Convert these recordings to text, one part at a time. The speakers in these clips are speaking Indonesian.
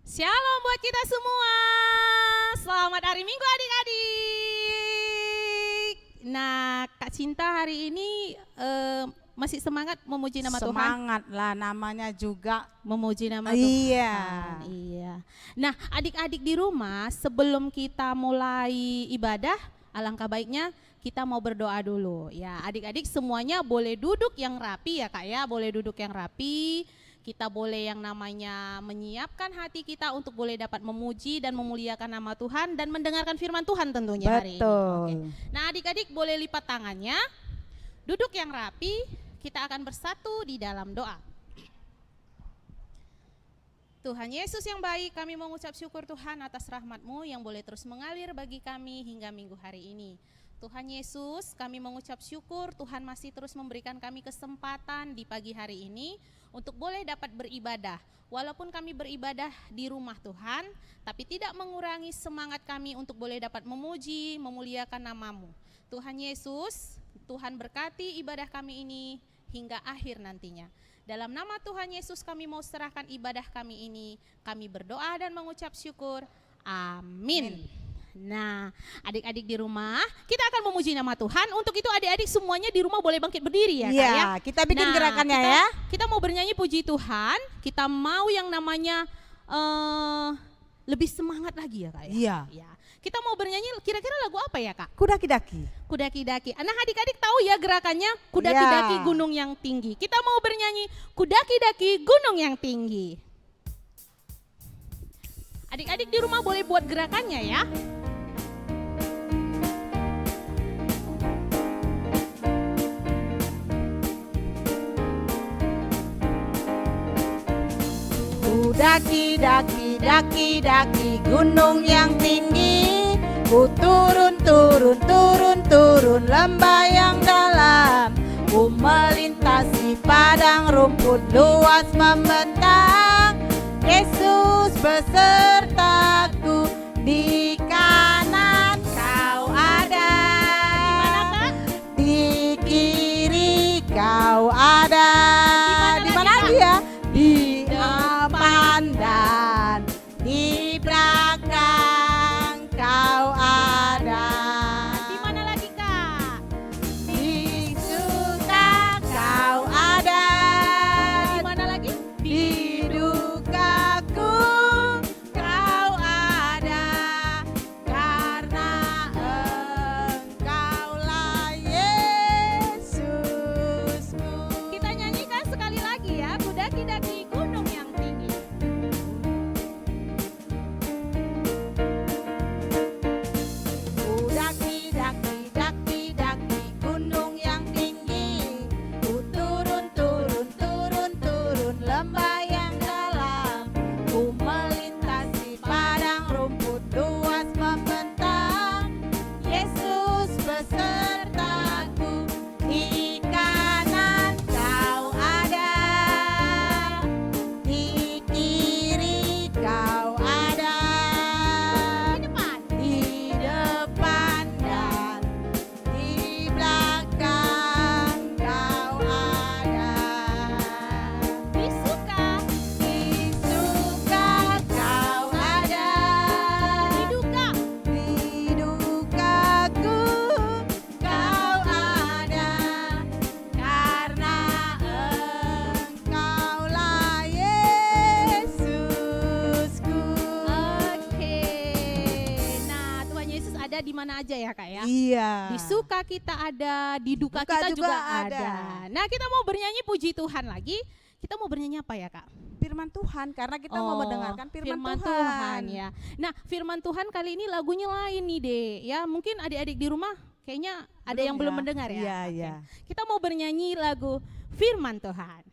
Shalom buat kita semua. Selamat hari Minggu adik-adik. Nah, Kak Cinta hari ini masih semangat memuji nama Tuhan? Semangat lah, namanya juga Memuji nama Iya. Tuhan. Iya. Nah, adik-adik di rumah sebelum kita mulai ibadah, alangkah baiknya kita mau berdoa dulu. Ya, adik-adik semuanya boleh duduk yang rapi ya Kak ya, boleh duduk yang rapi. Kita boleh yang namanya menyiapkan hati kita untuk boleh dapat memuji dan memuliakan nama Tuhan dan mendengarkan firman Tuhan tentunya hari ini. Betul. Oke. Nah, adik-adik boleh lipat tangannya, duduk yang rapi, kita akan bersatu di dalam doa. Tuhan Yesus yang baik, kami mengucap syukur Tuhan atas rahmat-Mu yang boleh terus mengalir bagi kami hingga minggu hari ini. Tuhan Yesus, kami mengucap syukur Tuhan masih terus memberikan kami kesempatan di pagi hari ini untuk boleh dapat beribadah. Walaupun kami beribadah di rumah Tuhan, tapi tidak mengurangi semangat kami untuk boleh dapat memuji, memuliakan nama-Mu. Tuhan Yesus, Tuhan berkati ibadah kami ini hingga akhir nantinya. Dalam nama Tuhan Yesus kami mau serahkan ibadah kami ini. Kami berdoa dan mengucap syukur. Amin. Nah, adik-adik di rumah, kita akan memuji nama Tuhan. Untuk itu adik-adik semuanya di rumah boleh bangkit berdiri ya Kak ya. Iya, kita bikin gerakannya ya. Kita mau bernyanyi puji Tuhan, kita mau yang namanya lebih semangat lagi ya Kak ya. Iya. Ya. Kita mau bernyanyi kira-kira lagu apa ya Kak? Kudaki-daki. Kudaki-daki. Nah adik-adik tahu ya gerakannya kudaki-daki Ya. gunung yang tinggi. Kita mau bernyanyi kudaki-daki gunung yang tinggi. Adik-adik di rumah boleh buat gerakannya ya. Kudaki-daki, daki-daki gunung yang tinggi. Ku turun, turun, turun, turun lembah yang dalam. Ku melintasi padang rumput luas membentang. Yesus besertaku, di kanan kau ada. Di kiri kau ada. Di mana lagi ya? Di depan dan di belakang kau ada. Di mana lagi Kak? Di suka kau ada. Di mana lagi? Di dukaku kau ada, karena Engkaulah Yesusku. Kita nyanyikan sekali lagi ya, kudaki-daki gunung yang tinggi. Kudaki-daki, daki-daki gunung yang tinggi. Ku turun, turun, turun, turun lembah yang dalam. Ku melintasi padang rumput luas membentang. Yesus besertaku, di kanan kau ada. Di kiri kau ada. Di depan. Di depan dan di belakang kau ada. Di suka. Di suka kau ada. Di duka. Di dukaku kau ada, karena Engkaulah Yesusku. Oke. Nah, Tuhan Yesus ada di mana aja ya Kak ya? Iya. Di suka kita ada, di duka Duka kita juga juga ada. ada. Nah, kita mau bernyanyi puji Tuhan lagi. Kita mau bernyanyi apa ya Kak? Firman Tuhan, karena kita mau mendengarkan firman, Tuhan ya. Nah, firman Tuhan kali ini lagunya lain nih Dek. Ya, mungkin adik-adik di rumah kayaknya ada yang belum ya? mendengar ya. Iya, Oke. iya. Kita mau bernyanyi lagu firman Tuhan.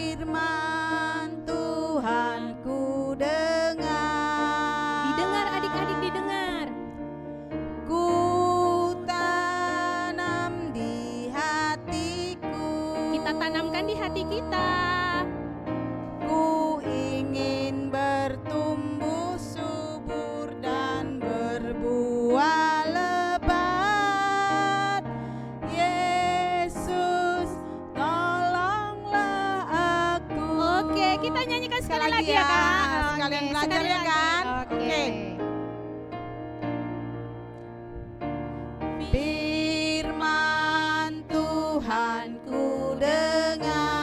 Firman Tuhan ku dengar. Didengar adik-adik didengar. hati kita. Ku ingin bertumbuh subur dan berbuah lebat. Yesus, tolonglah aku. Oke, kita nyanyikan sekali lagi ya, ya Kak. sekalian Oke, belajar sekali ya lagi. kan? Oke. Firman Tuhan ku dengar,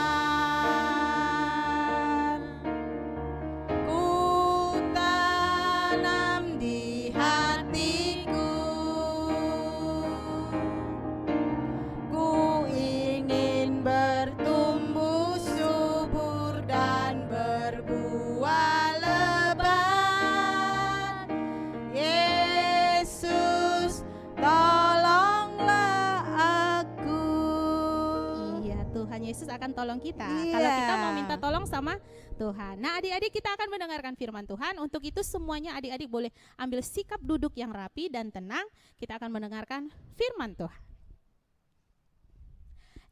ku tanam di hatiku. Ku ingin bertumbuh subur dan berbuah lebat. Yesus, tolonglah aku. Iya, Tuhan Yesus akan tolong kita. Iya. Kalau kita mau minta tolong sama Tuhan. Nah, adik-adik, kita akan mendengarkan firman Tuhan. Untuk itu semuanya adik-adik boleh ambil sikap duduk yang rapi dan tenang. Kita akan mendengarkan firman Tuhan.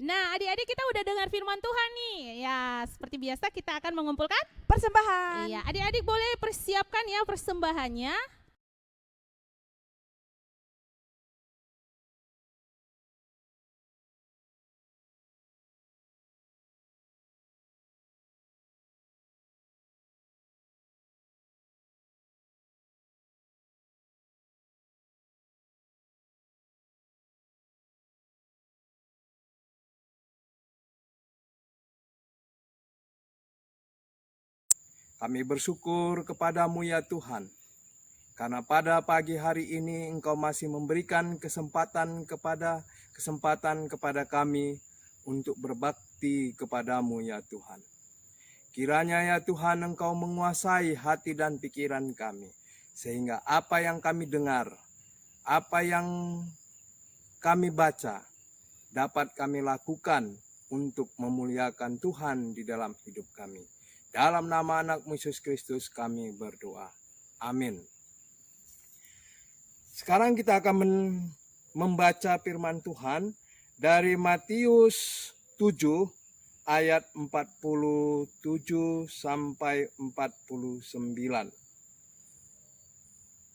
Nah, adik-adik, kita udah dengar firman Tuhan nih. Ya, seperti biasa kita akan mengumpulkan. Persembahan. Iya, adik-adik boleh persiapkan ya persembahannya. Kami bersyukur kepadamu ya Tuhan, karena pada pagi hari ini Engkau masih memberikan kesempatan kepada kami untuk berbakti kepadamu ya Tuhan. Kiranya ya Tuhan Engkau menguasai hati dan pikiran kami, sehingga apa yang kami dengar, apa yang kami baca, dapat kami lakukan untuk memuliakan Tuhan di dalam hidup kami. Dalam nama anak-Mu Yesus Kristus kami berdoa. Amin. Sekarang kita akan membaca firman Tuhan dari Matius 7 ayat 47 sampai 49.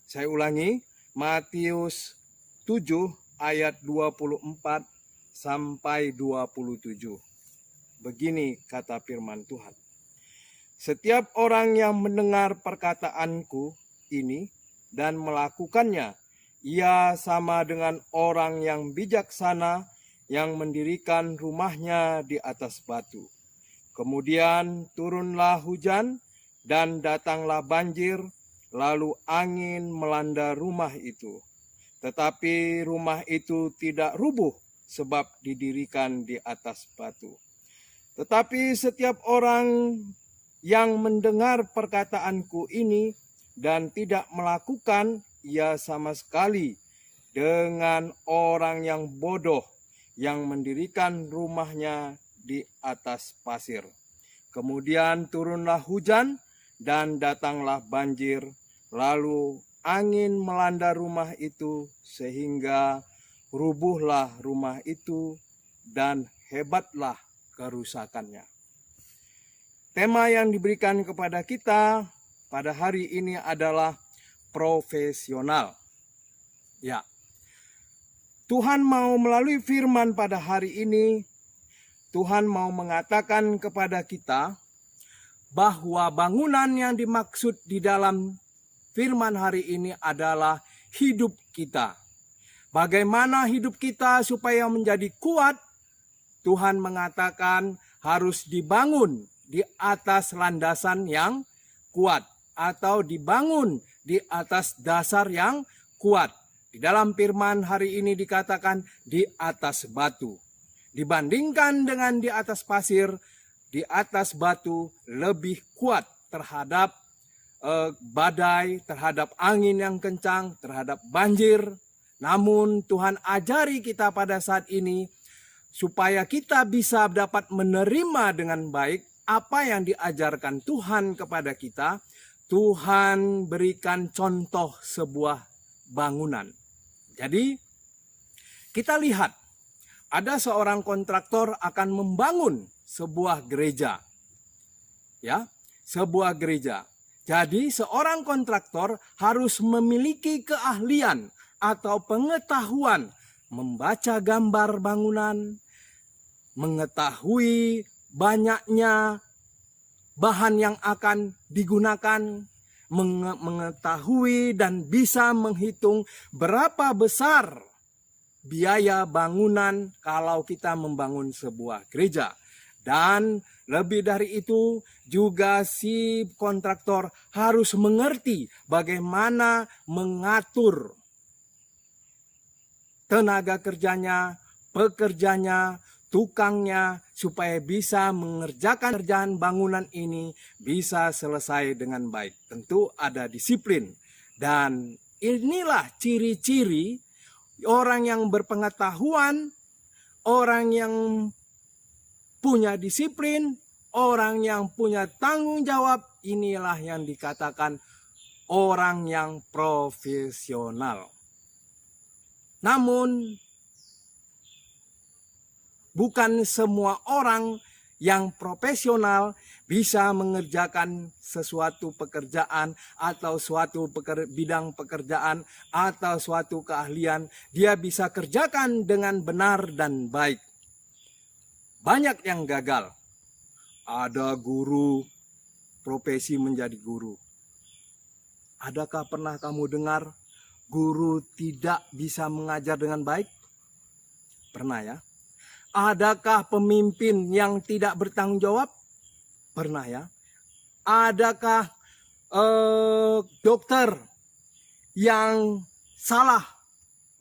Saya ulangi, Matius 7 ayat 24 sampai 27. Begini kata firman Tuhan. Setiap orang yang mendengar perkataanku ini dan melakukannya, ia sama dengan orang yang bijaksana yang mendirikan rumahnya di atas batu. Kemudian turunlah hujan dan datanglah banjir, lalu angin melanda rumah itu. Tetapi rumah itu tidak rubuh sebab didirikan di atas batu. Tetapi setiap orang yang mendengar perkataanku ini dan tidak melakukan, ia sama sekali dengan orang yang bodoh yang mendirikan rumahnya di atas pasir. Kemudian turunlah hujan dan datanglah banjir, lalu angin melanda rumah itu sehingga rubuhlah rumah itu dan hebatlah kerusakannya. Tema yang diberikan kepada kita pada hari ini adalah profesional. Ya, Tuhan mau melalui firman pada hari ini, Tuhan mau mengatakan kepada kita bahwa bangunan yang dimaksud di dalam firman hari ini adalah hidup kita. Bagaimana hidup kita supaya menjadi kuat? Tuhan mengatakan harus dibangun di atas landasan yang kuat atau dibangun di atas dasar yang kuat. Di dalam firman hari ini dikatakan di atas batu. Dibandingkan dengan di atas pasir, di atas batu lebih kuat terhadap badai, terhadap angin yang kencang, terhadap banjir. Namun Tuhan ajari kita pada saat ini supaya kita bisa dapat menerima dengan baik apa yang diajarkan Tuhan kepada kita. Tuhan berikan contoh sebuah bangunan. Jadi kita lihat ada seorang kontraktor akan membangun sebuah gereja. Ya, sebuah gereja. Jadi seorang kontraktor harus memiliki keahlian atau pengetahuan membaca gambar bangunan, mengetahui banyaknya bahan yang akan digunakan, mengetahui dan bisa menghitung berapa besar biaya bangunan kalau kita membangun sebuah gereja. Dan lebih dari itu juga si kontraktor harus mengerti bagaimana mengatur tenaga kerjanya, pekerjanya, tukangnya supaya bisa mengerjakan kerjaan bangunan ini bisa selesai dengan baik. Tentu ada disiplin. Dan inilah ciri-ciri orang yang berpengetahuan, orang yang punya disiplin, orang yang punya tanggung jawab, inilah yang dikatakan orang yang profesional. Namun, bukan semua orang yang profesional bisa mengerjakan sesuatu pekerjaan atau suatu bidang pekerjaan atau suatu keahlian. Dia bisa kerjakan dengan benar dan baik. Banyak yang gagal. Ada guru profesi menjadi guru. Adakah pernah kamu dengar guru tidak bisa mengajar dengan baik? Pernah ya? Adakah pemimpin yang tidak bertanggung jawab? Pernah ya? Adakah dokter yang salah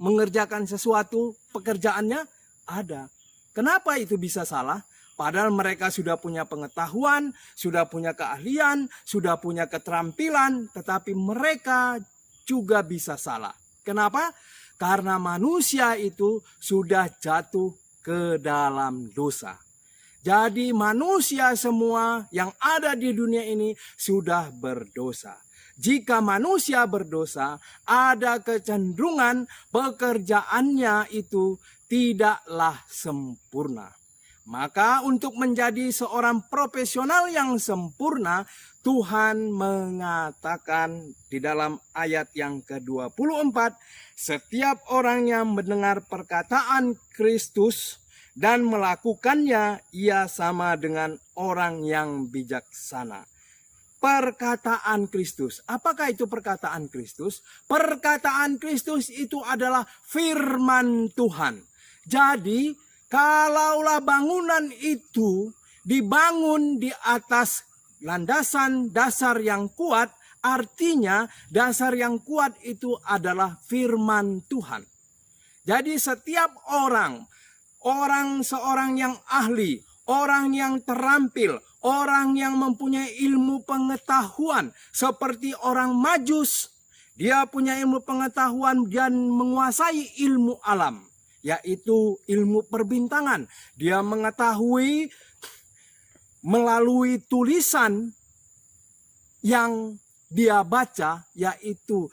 mengerjakan sesuatu pekerjaannya? Ada. Kenapa itu bisa salah? Padahal mereka sudah punya pengetahuan, sudah punya keahlian, sudah punya keterampilan, tetapi mereka juga bisa salah. Kenapa? Karena manusia itu sudah jatuh ke dalam dosa. Jadi manusia semua yang ada di dunia ini sudah berdosa. Jika manusia berdosa, ada kecenderungan pekerjaannya itu tidaklah sempurna. Maka untuk menjadi seorang profesional yang sempurna, Tuhan mengatakan di dalam ayat yang ke-24, setiap orang yang mendengar perkataan Kristus dan melakukannya, ia sama dengan orang yang bijaksana. Perkataan Kristus. Apakah itu perkataan Kristus? Perkataan Kristus itu adalah firman Tuhan. Jadi, kalaulah bangunan itu dibangun di atas landasan dasar yang kuat, artinya dasar yang kuat itu adalah firman Tuhan. Jadi setiap orang seorang yang ahli, orang yang terampil, orang yang mempunyai ilmu pengetahuan seperti orang Majus, dia punya ilmu pengetahuan dan menguasai ilmu alam, yaitu ilmu perbintangan. Dia mengetahui melalui tulisan yang dia baca, yaitu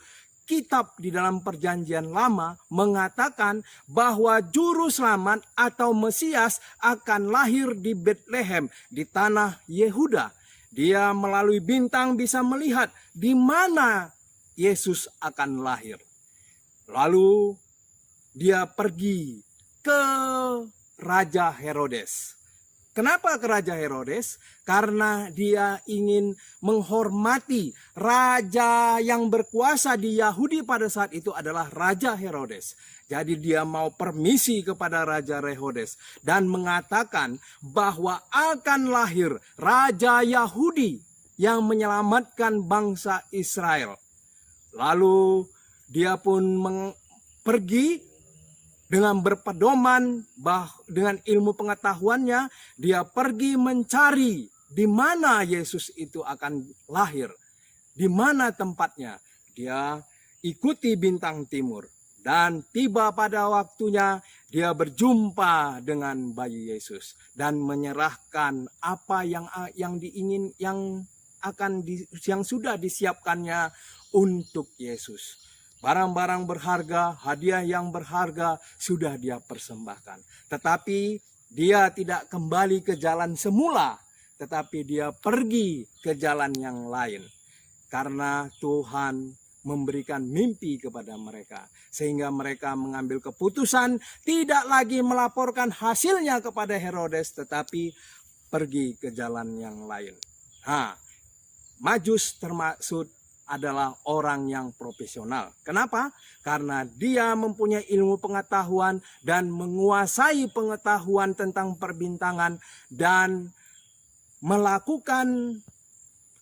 kitab di dalam perjanjian lama mengatakan bahwa juru selamat atau Mesias akan lahir di Bethlehem di tanah Yehuda. Dia melalui bintang bisa melihat di mana Yesus akan lahir. Lalu dia pergi ke Raja Herodes. Kenapa ke Raja Herodes? Karena dia ingin menghormati raja yang berkuasa di Yahudi pada saat itu adalah Raja Herodes. Jadi dia mau permisi kepada Raja Herodes dan mengatakan bahwa akan lahir Raja Yahudi yang menyelamatkan bangsa Israel. Lalu dia pun pergi dengan berpedoman dengan ilmu pengetahuannya, dia pergi mencari di mana Yesus itu akan lahir, di mana tempatnya. Dia ikuti bintang timur dan tiba pada waktunya dia berjumpa dengan bayi Yesus dan menyerahkan apa yang sudah disiapkannya untuk Yesus. Barang-barang berharga, hadiah yang berharga sudah dia persembahkan. Tetapi Dia tidak kembali ke jalan semula, tetapi dia pergi ke jalan yang lain. Karena Tuhan memberikan mimpi kepada mereka, sehingga mereka mengambil keputusan tidak lagi melaporkan hasilnya kepada Herodes, tetapi pergi ke jalan yang lain. Majus termaksud adalah orang yang profesional. Kenapa? Karena dia mempunyai ilmu pengetahuan dan menguasai pengetahuan tentang perbintangan dan melakukan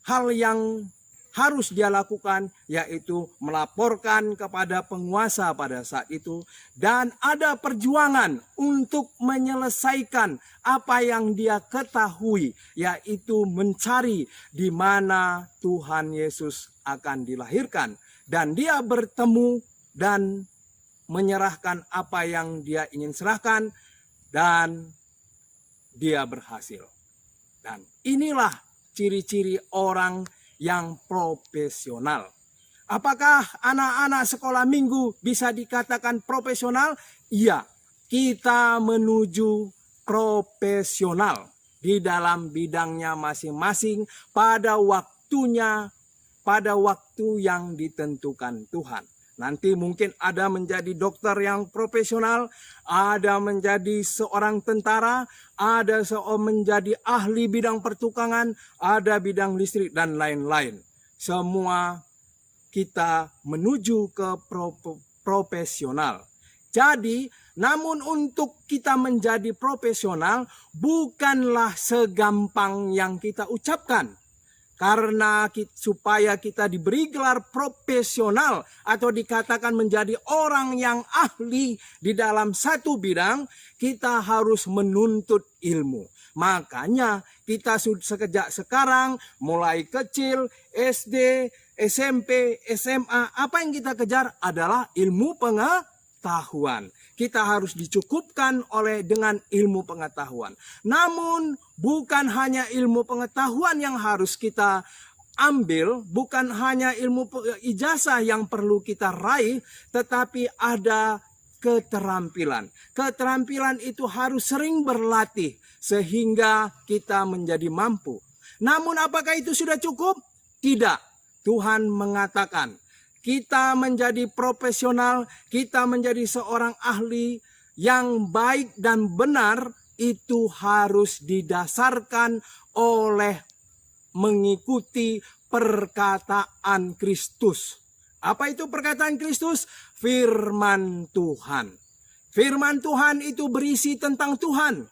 hal yang harus dia lakukan, yaitu melaporkan kepada penguasa pada saat itu, dan ada perjuangan untuk menyelesaikan apa yang dia ketahui, yaitu mencari di mana Tuhan Yesus akan dilahirkan, dan dia bertemu dan menyerahkan apa yang dia ingin serahkan, dan dia berhasil. Dan inilah ciri-ciri orang yang profesional. Apakah anak-anak sekolah minggu bisa dikatakan profesional? Iya, kita menuju profesional di dalam bidangnya masing-masing pada waktunya, pada waktu yang ditentukan Tuhan. Nanti mungkin ada menjadi dokter yang profesional, ada menjadi seorang tentara, ada menjadi ahli bidang pertukangan, ada bidang listrik, dan lain-lain. Semua kita menuju ke profesional. Jadi, namun untuk kita menjadi profesional bukanlah segampang yang kita ucapkan. Karena supaya kita diberi gelar profesional atau dikatakan menjadi orang yang ahli di dalam satu bidang, kita harus menuntut ilmu. Makanya kita sejak sekarang mulai kecil, SD, SMP, SMA, apa yang kita kejar adalah ilmu pengetahuan. Kita harus dicukupkan dengan ilmu pengetahuan. Namun bukan hanya ilmu pengetahuan yang harus kita ambil, bukan hanya ilmu ijazah yang perlu kita raih, tetapi ada keterampilan. Keterampilan itu harus sering berlatih sehingga kita menjadi mampu. Namun apakah itu sudah cukup? Tidak. Tuhan mengatakan, kita menjadi profesional, kita menjadi seorang ahli yang baik dan benar, itu harus didasarkan oleh mengikuti perkataan Kristus. Apa itu perkataan Kristus? Firman Tuhan. Firman Tuhan itu berisi tentang Tuhan.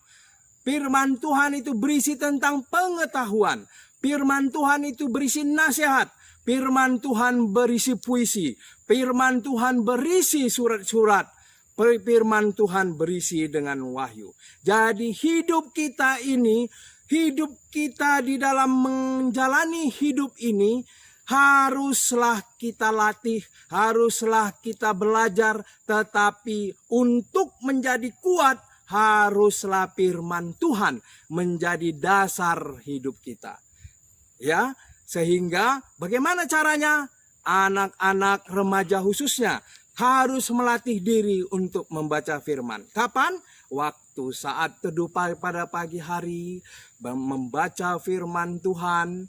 Firman Tuhan itu berisi tentang pengetahuan. Firman Tuhan itu berisi nasihat. Firman Tuhan berisi puisi. Firman Tuhan berisi surat-surat. Firman Tuhan berisi dengan wahyu. Jadi hidup kita ini, hidup kita di dalam menjalani hidup ini, haruslah kita latih, haruslah kita belajar. Tetapi untuk menjadi kuat, haruslah firman Tuhan menjadi dasar hidup kita. Ya, sehingga bagaimana caranya? Anak-anak remaja khususnya harus melatih diri untuk membaca firman. Kapan? Waktu saat teduh pada pagi hari, membaca firman Tuhan,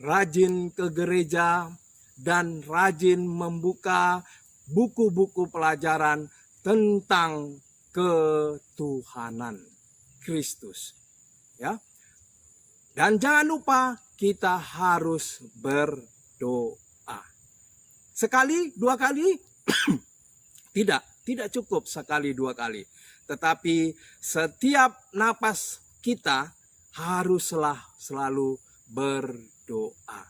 rajin ke gereja, dan rajin membuka buku-buku pelajaran tentang ketuhanan Kristus. Ya. Dan jangan lupa kita harus berdoa. Sekali, dua kali? Tidak cukup sekali, dua kali. Tetapi setiap napas kita haruslah selalu berdoa.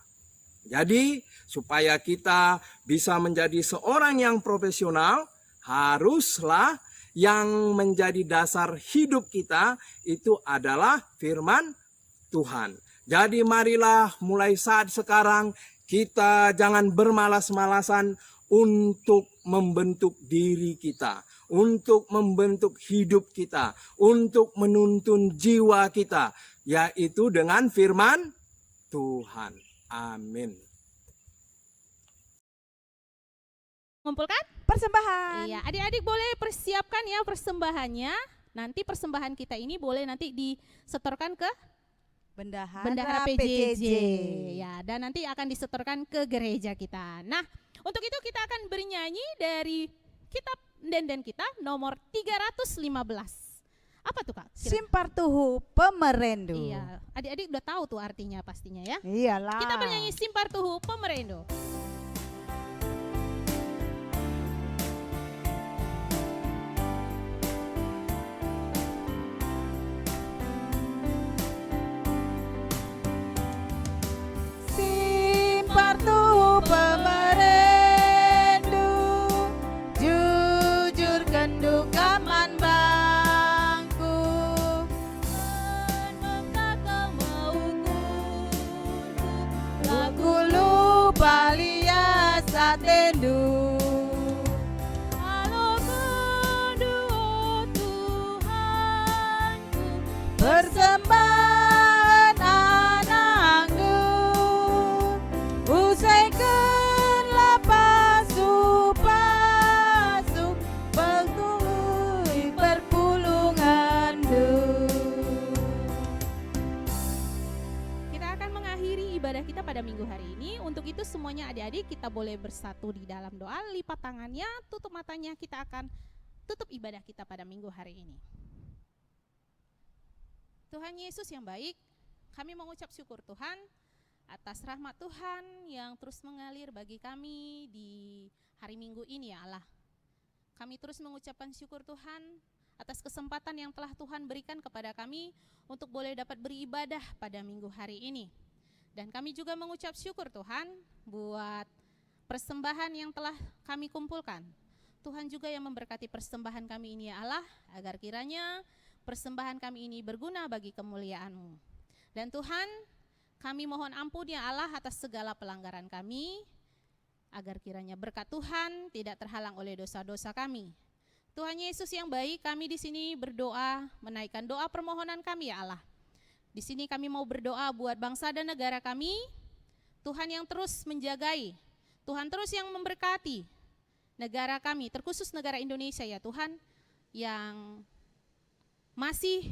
Jadi supaya kita bisa menjadi seorang yang profesional, haruslah yang menjadi dasar hidup kita itu adalah firman Tuhan. Jadi marilah mulai saat sekarang kita jangan bermalas-malasan untuk membentuk diri kita, untuk membentuk hidup kita, untuk menuntun jiwa kita, yaitu dengan firman Tuhan. Amin. Ngumpulkan? Persembahan. Iya, adik-adik boleh persiapkan ya persembahannya. nanti persembahan kita ini boleh nanti disetorkan ke Bendahara PJJ ya, dan nanti akan disetorkan ke gereja kita. Nah, untuk itu kita akan bernyanyi dari kitab Denden kita nomor 315. Apa tuh Kak? Simpartuhu Pemerendu. Iya, adik-adik udah tahu tuh artinya pastinya ya. Iyalah. Kita bernyanyi Simpartuhu Pemerendo. Simpartuhu Pemerendu, jujur kenduk aman bangku, Kakak mengukurku, lagu lupa lias satendu. halo kedua Tuhanku, Persembahan anakku, usaikan pasu-pasu, pengtui perpulunganku. kita akan mengakhiri ibadah kita pada minggu hari ini. Untuk itu semuanya adik-adik kita boleh bersatu di dalam doa, lipat tangannya, tutup matanya, kita akan tutup ibadah kita pada minggu hari ini. Tuhan Yesus yang baik, kami mengucap syukur Tuhan atas rahmat Tuhan yang terus mengalir bagi kami di hari Minggu ini ya Allah. Kami terus mengucapkan syukur Tuhan atas kesempatan yang telah Tuhan berikan kepada kami untuk boleh dapat beribadah pada minggu hari ini. Dan kami juga mengucap syukur Tuhan buat persembahan yang telah kami kumpulkan. Tuhan juga yang memberkati persembahan kami ini ya Allah, agar kiranya persembahan kami ini berguna bagi kemuliaan-Mu. Dan Tuhan, kami mohon ampun ya Allah atas segala pelanggaran kami, agar kiranya berkat Tuhan tidak terhalang oleh dosa-dosa kami. Tuhan Yesus yang baik, kami di sini berdoa, menaikkan doa permohonan kami ya Allah. Di sini kami mau berdoa buat bangsa dan negara kami, Tuhan yang terus menjagai, Tuhan terus yang memberkati negara kami, terkhusus negara Indonesia ya Tuhan, yang masih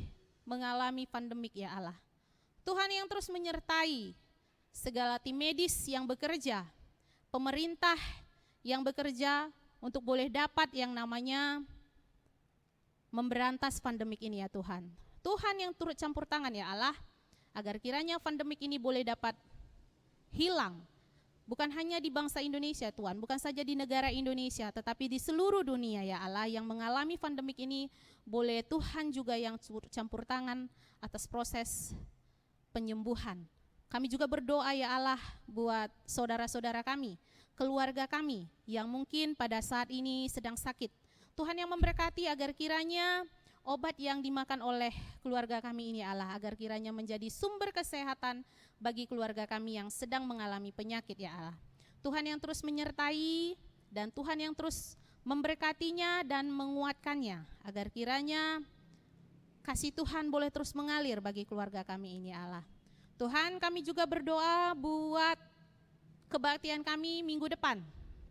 mengalami pandemik ya Allah. Tuhan yang terus menyertai segala tim medis yang bekerja, pemerintah yang bekerja untuk boleh dapat yang namanya memberantas pandemik ini ya Tuhan. Tuhan yang turut campur tangan ya Allah, agar kiranya pandemik ini boleh dapat hilang. Bukan hanya di bangsa Indonesia Tuhan, bukan saja di negara Indonesia, tetapi di seluruh dunia ya Allah yang mengalami pandemik ini, boleh Tuhan juga yang campur tangan atas proses penyembuhan. Kami juga berdoa ya Allah buat saudara-saudara kami, keluarga kami yang mungkin pada saat ini sedang sakit. Tuhan yang memberkati agar kiranya obat yang dimakan oleh keluarga kami ini Allah, agar kiranya menjadi sumber kesehatan bagi keluarga kami yang sedang mengalami penyakit ya Allah. Tuhan yang terus menyertai dan Tuhan yang terus memberkatinya dan menguatkannya, agar kiranya kasih Tuhan boleh terus mengalir bagi keluarga kami ini Allah. Tuhan, kami juga berdoa buat kebaktian kami minggu depan.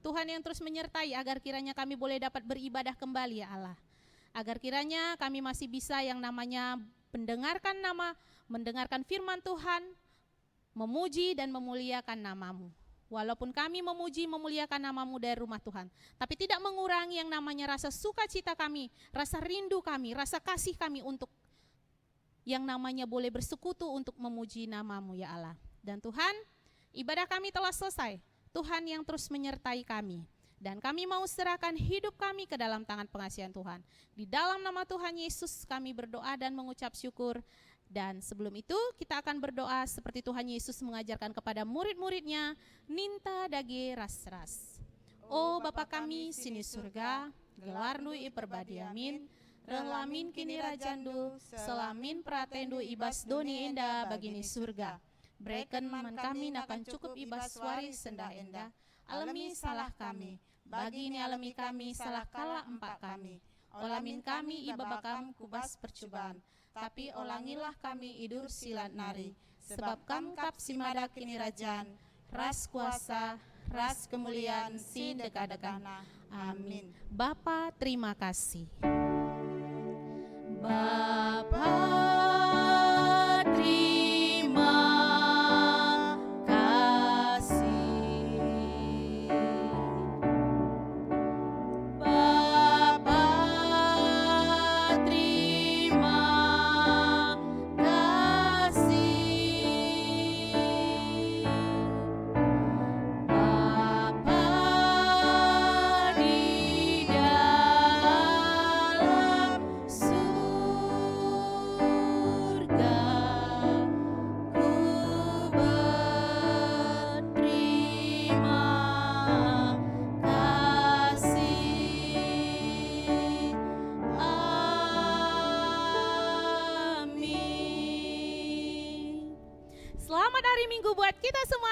Tuhan yang terus menyertai agar kiranya kami boleh dapat beribadah kembali ya Allah. Agar kiranya kami masih bisa yang namanya mendengarkan firman Tuhan, memuji dan memuliakan nama-Mu. Walaupun kami memuji memuliakan nama-Mu dari rumah Tuhan, tapi tidak mengurangi yang namanya rasa sukacita kami, rasa rindu kami, rasa kasih kami untuk yang namanya boleh bersekutu untuk memuji nama-Mu ya Allah. Dan Tuhan, ibadah kami telah selesai. Tuhan yang terus menyertai kami. Dan kami mau serahkan hidup kami ke dalam tangan pengasihan Tuhan. Di dalam nama Tuhan Yesus kami berdoa dan mengucap syukur. Dan sebelum itu kita akan berdoa seperti Tuhan Yesus mengajarkan kepada murid-muridnya, Ninta dage ras-ras. O Bapa kami sini surga, gelarnu iperbadiamin, relamin kini rajandu, selamin pratendu ibas doni enda bagini surga. Breken man kami nakan cukup ibas wari senda enda, alami salah kami. Bagi ini alami kami salah kala empat kami. Olamin kami ibabakam kubas percobaan. Tapi olangilah kami idur silat nari. Sebab kam kap simada kini rajan. Ras kuasa, ras kemuliaan sin dekadekana. Amin. Bapa terima kasih. buat kita semua.